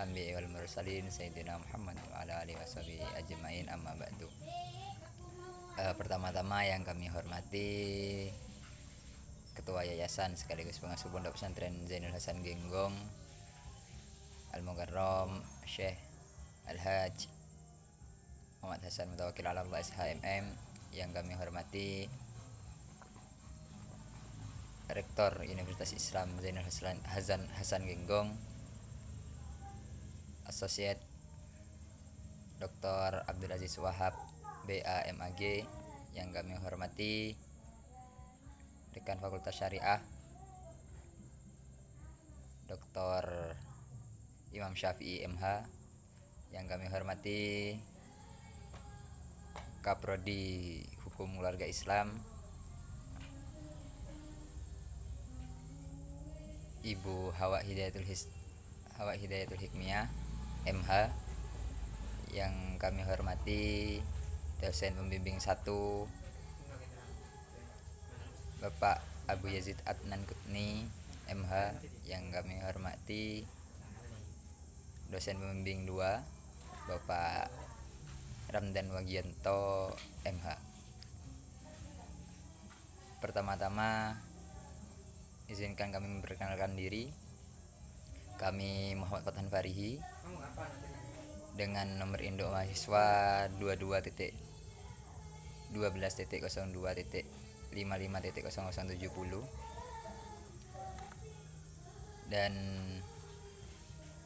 anbiya'i wal mursalin sayyidina Muhammad wa ala alihi washabihi ajmain, amma ba'du. Pertama-tama yang kami hormati Ketua Yayasan sekaligus pengasuh Pondok Pesantren Zainul Hasan Genggong Al-Mukarram Syekh Al-Haj Muhammad Hasan Mutawakil ala Allah SHMM. Yang kami hormati Rektor Universitas Islam Zainul Hasan Genggong, Asosiat Dr. Abdul Aziz Wahab BAMAG. Yang kami hormati Dekan Fakultas Syariah Dr. Imam Syafi'i MH. Yang kami hormati Kaprodi Hukum Keluarga Islam Ibu Hawa Hidayatul Hikmiyah MH. Yang kami hormati dosen pembimbing 1 Bapak Abu Yazid Adnan Kutni MH. Yang kami hormati dosen pembimbing 2 Bapak Ramdan Wagianto MH. Pertama-tama izinkan kami memperkenalkan diri. Kami Muhammad Fathan Farihi dengan nomor induk mahasiswa 22.12.02.55.0070, dan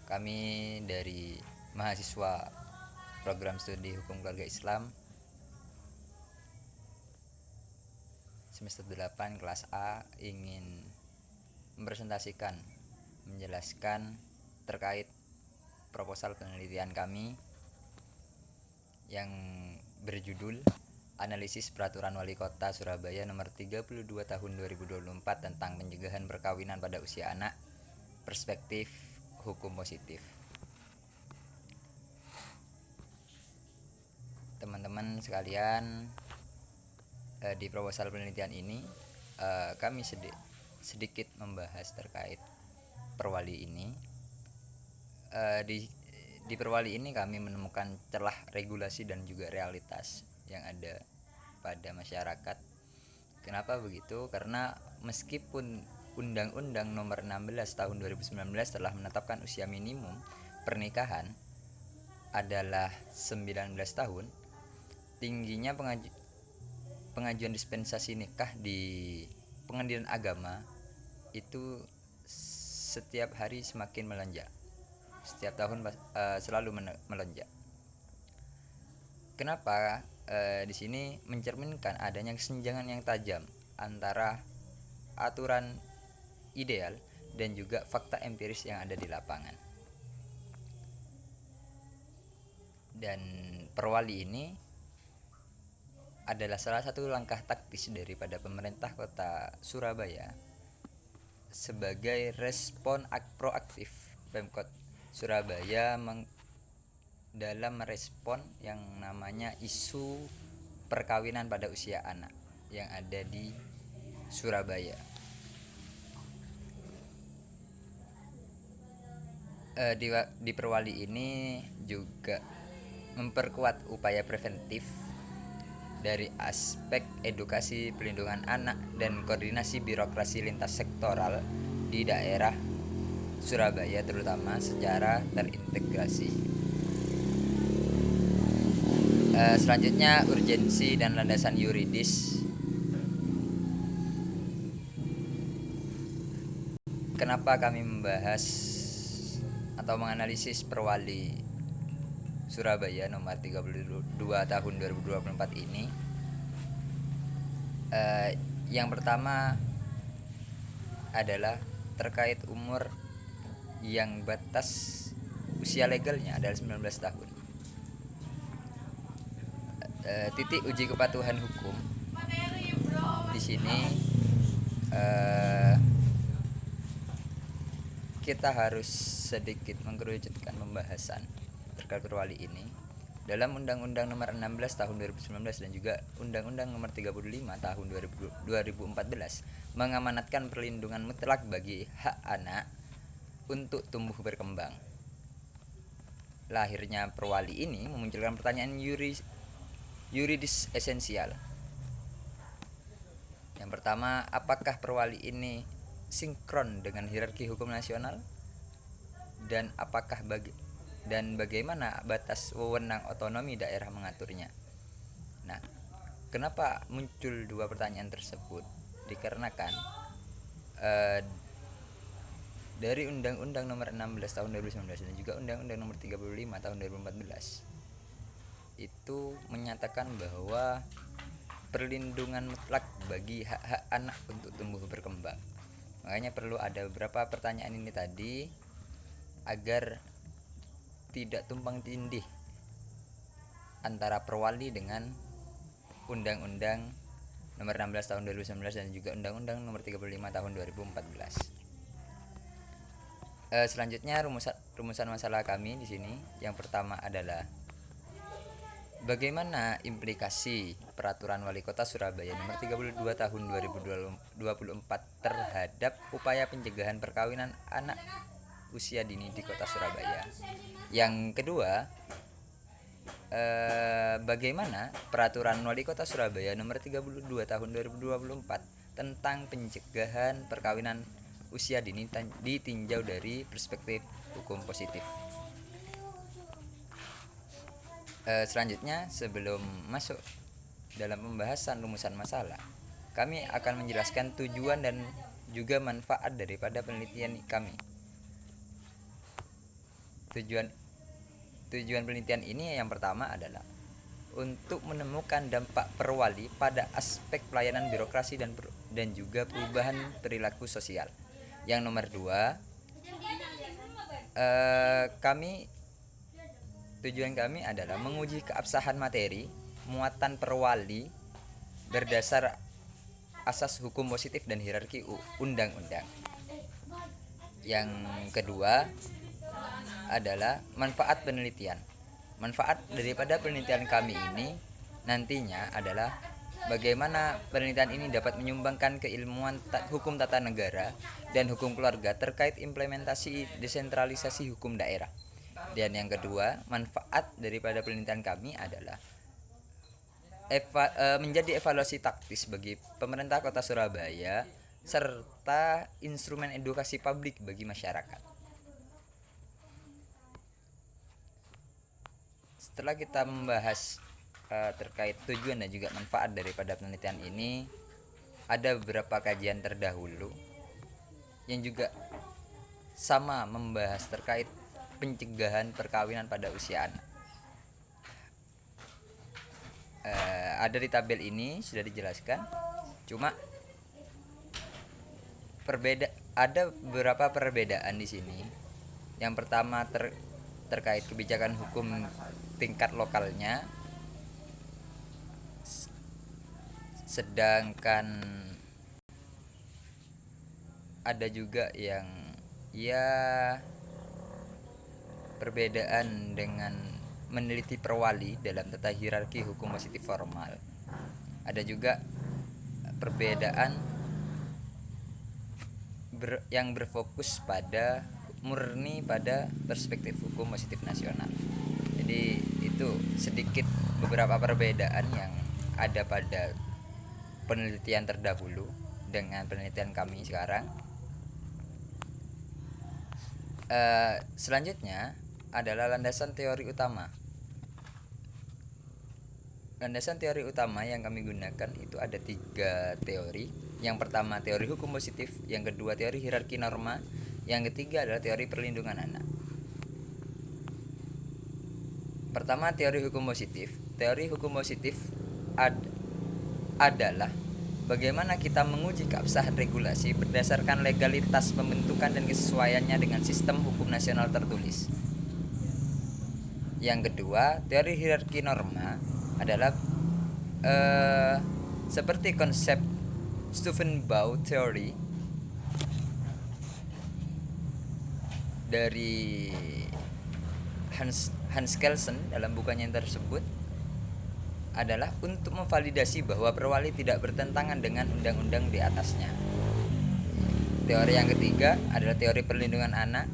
kami dari mahasiswa program studi Hukum Keluarga Islam semester 8 kelas A ingin menjelaskan terkait proposal penelitian kami yang berjudul Analisis Peraturan Wali Kota Surabaya nomor 32 tahun 2024 tentang pencegahan perkawinan pada usia anak, perspektif hukum positif. Teman-teman sekalian, di proposal penelitian ini kami sedikit membahas terkait perwali ini. Di perwali ini kami menemukan celah regulasi dan juga realitas yang ada pada masyarakat. Kenapa begitu? Karena meskipun Undang-Undang Nomor 16 Tahun 2019 telah menetapkan usia minimum pernikahan adalah 19 tahun, tingginya pengajuan dispensasi nikah di pengadilan agama itu setiap hari semakin melonjak. Setiap tahun selalu melonjak. Kenapa? Di sini mencerminkan adanya kesenjangan yang tajam antara aturan ideal dan juga fakta empiris yang ada di lapangan. Dan perwali ini adalah salah satu langkah taktis daripada pemerintah Kota Surabaya sebagai respon proaktif Pemkot Surabaya dalam merespon yang namanya isu perkawinan pada usia anak yang ada di Surabaya. Di perwali ini juga memperkuat upaya preventif dari aspek edukasi pelindungan anak dan koordinasi birokrasi lintas sektoral di daerah Surabaya terutama secara terintegrasi. Selanjutnya urgensi dan landasan yuridis. Kenapa kami membahas atau menganalisis perwali Surabaya nomor 32 tahun 2024 ini? Yang pertama adalah terkait umur yang batas usia legalnya adalah 19 tahun. Titik uji kepatuhan hukum di sini kita harus sedikit mengerucutkan pembahasan terkait perwali ini dalam Undang-Undang Nomor 16 Tahun 2019 dan juga Undang-Undang Nomor 35 Tahun 2014 mengamanatkan perlindungan mutlak bagi hak anak untuk tumbuh berkembang. lahirnya perwali ini memunculkan pertanyaan yuridis esensial. Yang pertama, apakah perwali ini sinkron dengan hierarki hukum nasional? Dan bagaimana batas wewenang otonomi daerah mengaturnya? Nah, kenapa muncul dua pertanyaan tersebut? Dikarenakan dari Undang-Undang Nomor 16 Tahun 2019 dan juga Undang-Undang Nomor 35 Tahun 2014 itu menyatakan bahwa perlindungan mutlak bagi hak-hak anak untuk tumbuh berkembang. Makanya perlu ada beberapa pertanyaan ini tadi agar tidak tumpang tindih antara perwali dengan Undang-Undang Nomor 16 Tahun 2019 dan juga Undang-Undang Nomor 35 Tahun 2014. Selanjutnya rumusan masalah kami di sini. Yang pertama adalah bagaimana implikasi Peraturan Wali Kota Surabaya Nomor 32 Tahun 2024 terhadap upaya pencegahan perkawinan anak usia dini di Kota Surabaya. Yang kedua, bagaimana Peraturan Wali Kota Surabaya Nomor 32 Tahun 2024 tentang pencegahan perkawinan usia dini ditinjau dari perspektif hukum positif. Selanjutnya, sebelum masuk dalam pembahasan rumusan masalah, kami akan menjelaskan tujuan dan juga manfaat daripada penelitian kami. Tujuan penelitian ini yang pertama adalah untuk menemukan dampak perwali pada aspek pelayanan birokrasi dan juga perubahan perilaku sosial. Yang nomor 2, tujuan kami adalah menguji keabsahan materi muatan perwali berdasar asas hukum positif dan hierarki undang-undang. Yang kedua adalah manfaat penelitian. Manfaat daripada penelitian kami ini nantinya adalah bagaimana penelitian ini dapat menyumbangkan keilmuan hukum tata negara dan hukum keluarga terkait implementasi desentralisasi hukum daerah. Dan yang kedua, manfaat daripada penelitian kami adalah menjadi evaluasi taktis bagi pemerintah Kota Surabaya serta instrumen edukasi publik bagi masyarakat. Setelah kita membahas terkait tujuan dan juga manfaat daripada penelitian ini, ada beberapa kajian terdahulu yang juga sama membahas terkait pencegahan perkawinan pada usia anak. Ada di tabel ini sudah dijelaskan, cuma ada beberapa perbedaan di sini. Yang pertama terkait kebijakan hukum tingkat lokalnya, sedangkan ada juga yang perbedaan dengan meneliti perwali dalam tata hierarki hukum positif formal. Ada juga perbedaan yang berfokus murni pada perspektif hukum positif nasional. Jadi itu sedikit beberapa perbedaan yang ada pada penelitian terdahulu dengan penelitian kami sekarang. Selanjutnya adalah landasan teori utama. Landasan teori utama yang kami gunakan itu ada 3 teori. Yang pertama teori hukum positif, yang kedua teori hierarki norma, yang ketiga adalah teori perlindungan anak. Pertama, teori hukum positif. Teori hukum positif adalah bagaimana kita menguji keabsahan regulasi berdasarkan legalitas pembentukan dan kesesuaiannya dengan sistem hukum nasional tertulis. Yang kedua, teori hierarki norma adalah seperti konsep Steuvenbauer theory dari Hans Kelsen dalam bukunya yang tersebut adalah untuk memvalidasi bahwa perwali tidak bertentangan dengan undang-undang di atasnya. Teori yang ketiga adalah teori perlindungan anak.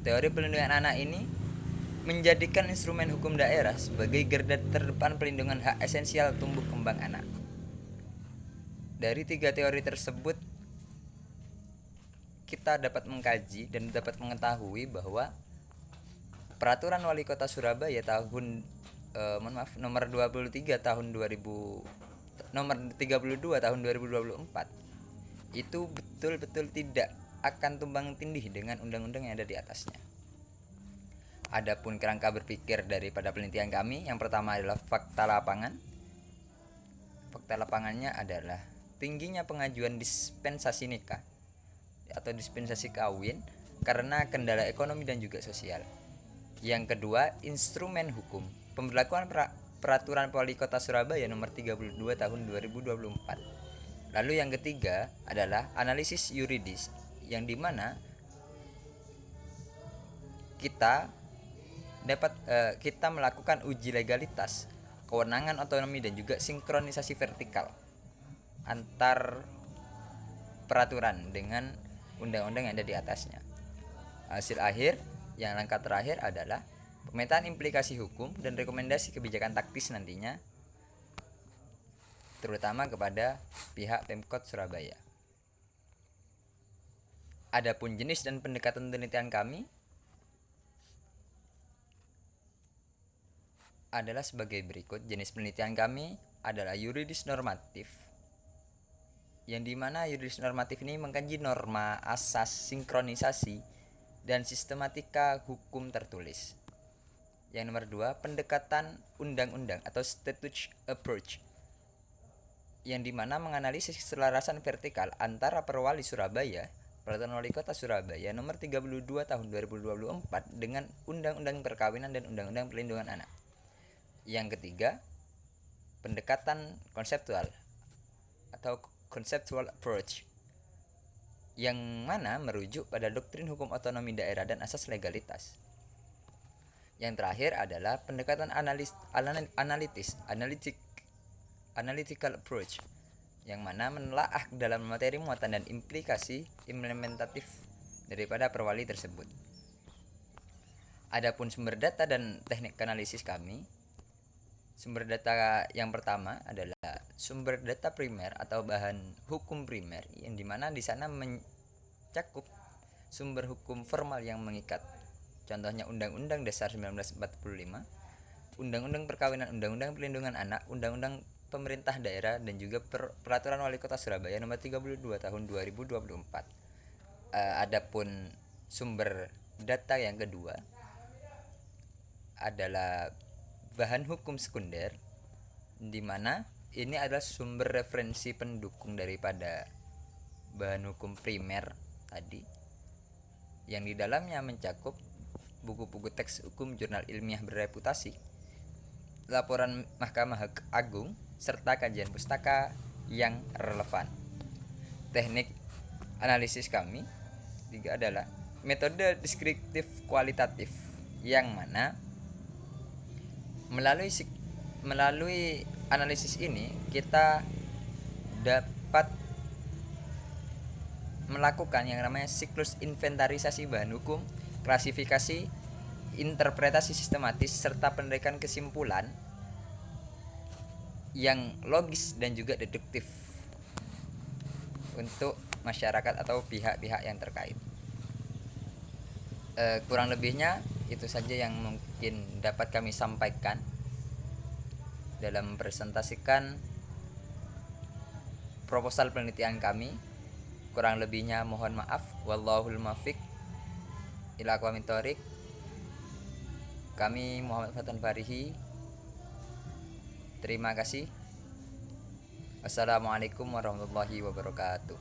Teori perlindungan anak ini menjadikan instrumen hukum daerah sebagai garda terdepan pelindungan hak esensial tumbuh kembang anak. Dari tiga teori tersebut, kita dapat mengkaji dan dapat mengetahui bahwa Peraturan Wali Kota Surabaya tahun nomor 23 tahun 2000 nomor 32 tahun 2024 itu betul-betul tidak akan tumbang tindih dengan undang-undang yang ada di atasnya. Adapun kerangka berpikir daripada penelitian kami, yang pertama adalah fakta lapangan. Fakta lapangannya adalah tingginya pengajuan dispensasi nikah atau dispensasi kawin karena kendala ekonomi dan juga sosial. Yang kedua, instrumen hukum. Pemberlakuan Peraturan Wali Kota Surabaya nomor 32 tahun 2024. Lalu yang ketiga adalah analisis yuridis, yang dimana kita melakukan uji legalitas, kewenangan otonomi dan juga sinkronisasi vertikal antar peraturan dengan undang-undang yang ada di atasnya. Hasil akhir yang langkah terakhir adalah pemetaan implikasi hukum dan rekomendasi kebijakan taktis nantinya, terutama kepada pihak Pemkot Surabaya. Adapun jenis dan pendekatan penelitian kami adalah sebagai berikut. Jenis penelitian kami adalah yuridis normatif, yang dimana yuridis normatif ini mengkaji norma, asas, sinkronisasi, dan sistematika hukum tertulis. Yang nomor 2, pendekatan undang-undang atau statute approach, yang dimana menganalisis keselarasan vertikal antara Perwali Surabaya, Peraturan Wali Kota Surabaya nomor 32 tahun 2024 dengan Undang-Undang Perkawinan dan Undang-Undang Perlindungan Anak. Yang ketiga, pendekatan konseptual atau conceptual approach, yang mana merujuk pada doktrin hukum otonomi daerah dan asas legalitas. Yang terakhir adalah pendekatan analytical approach, yang mana menelaah dalam materi muatan dan implikasi implementatif daripada perwali tersebut. Adapun sumber data dan teknik analisis kami, sumber data yang pertama adalah sumber data primer atau bahan hukum primer, yang dimana di sana mencakup sumber hukum formal yang mengikat. Contohnya Undang-Undang Dasar 1945, Undang-Undang Perkawinan, Undang-Undang Perlindungan Anak, Undang-Undang Pemerintah Daerah, dan juga Peraturan Wali Kota Surabaya nomor 32 tahun 2024. Adapun sumber data yang kedua adalah bahan hukum sekunder, di mana ini adalah sumber referensi pendukung daripada bahan hukum primer tadi, yang di dalamnya mencakup buku-buku teks hukum, jurnal ilmiah berreputasi, laporan Mahkamah Agung, serta kajian pustaka yang relevan. Teknik analisis kami juga adalah metode deskriptif kualitatif, yang mana melalui analisis ini kita dapat melakukan yang namanya siklus inventarisasi bahan hukum, klasifikasi, interpretasi sistematis, serta penarikan kesimpulan yang logis dan juga deduktif untuk masyarakat atau pihak-pihak yang terkait. Kurang lebihnya itu saja yang mungkin dapat kami sampaikan dalam mempresentasikan proposal penelitian kami. Kurang lebihnya mohon maaf. Wallahul muwaffiq ila aqwamit thoriq. Kami Muhammad Fatan Farihi. Terima kasih. Assalamualaikum warahmatullahi wabarakatuh.